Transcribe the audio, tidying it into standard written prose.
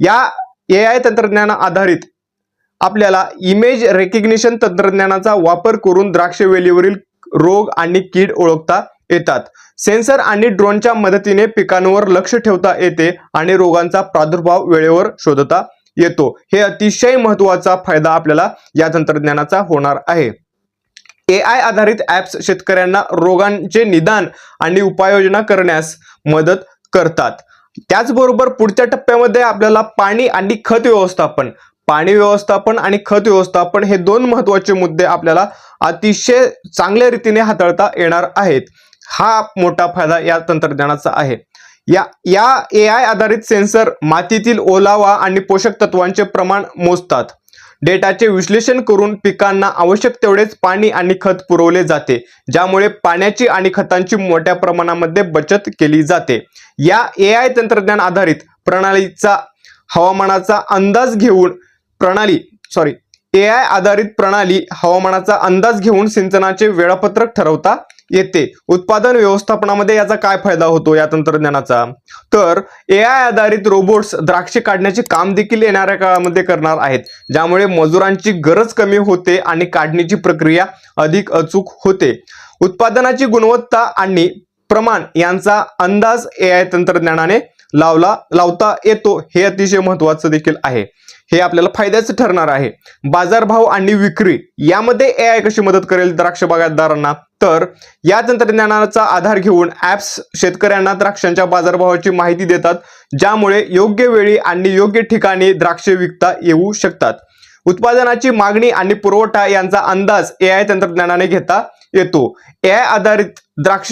या AI तंत्रज्ञान आधारित आपल्याला इमेज रेकग्निशन तंत्रज्ञानाचा वापर करून द्राक्ष वेलीवरील रोग आणि कीड ओळखता येतात. सेन्सर आणि ड्रोनच्या मदतीने पिकांवर लक्ष ठेवता येते आणि रोगांचा प्रादुर्भाव वेळेवर शोधता येतो. हे अतिशय महत्त्वाचा फायदा आपल्याला या तंत्रज्ञानाचा होणार आहे. AI आधारित ॲप्स शेतकऱ्यांना रोगांचे निदान आणि उपाययोजना करण्यास मदत करतात. त्याचबरोबर पुढच्या टप्प्यामध्ये आपल्याला पाणी आणि खत व्यवस्थापन आणि खत व्यवस्थापन हे दोन महत्त्वाचे मुद्दे आपल्याला अतिशय चांगल्या रीतीने हाताळता येणार आहेत. हा मोठा फायदा या तंत्रज्ञानाचा आहे. या AI आधारित सेन्सर मातीतील ओलावा आणि पोषक तत्वांचे प्रमाण मोजतात. डेटाचे विश्लेषण करून पिकांना आवश्यक तेवढेच पाणी आणि खत पुरवले जाते, ज्यामुळे पाण्याची आणि खतांची मोठ्या प्रमाणामध्ये बचत केली जाते. या AI तंत्रज्ञान आधारित प्रणालीचा हवामानाचा अंदाज घेऊन हवामानाचा अंदाज घेऊन सिंचनाचे वेळापत्रक ठरवता येते. उत्पादन व्यवस्थापनामध्ये याचा काय फायदा होतो या तंत्रज्ञानाचा, तर AI आधारित रोबोट्स द्राक्षे काढण्याचे काम देखील येणाऱ्या काळामध्ये करणार आहेत, ज्यामुळे मजुरांची गरज कमी होते आणि काढणीची प्रक्रिया अधिक अचूक होते. उत्पादनाची गुणवत्ता आणि प्रमाण यांचा अंदाज AI तंत्रज्ञानाने लावता येतो. हे अतिशय महत्त्वाचं देखील आहे. हे आपल्याला फायद्याचं ठरणार आहे. बाजारभाव आणि विक्री यामध्ये AI कशी मदत करेल द्राक्ष बागायतदारांना, तर या तंत्रज्ञानाचा आधार घेऊन ॲप्स शेतकऱ्यांना द्राक्षांच्या बाजारभावाची माहिती देतात, ज्यामुळे योग्य वेळी आणि योग्य ठिकाणी द्राक्षे विकता येऊ शकतात. उत्पादनाची मागणी आणि पुरवठा यांचा अंदाज AI तंत्रज्ञानाने घेता येतो. AI आधारित द्राक्ष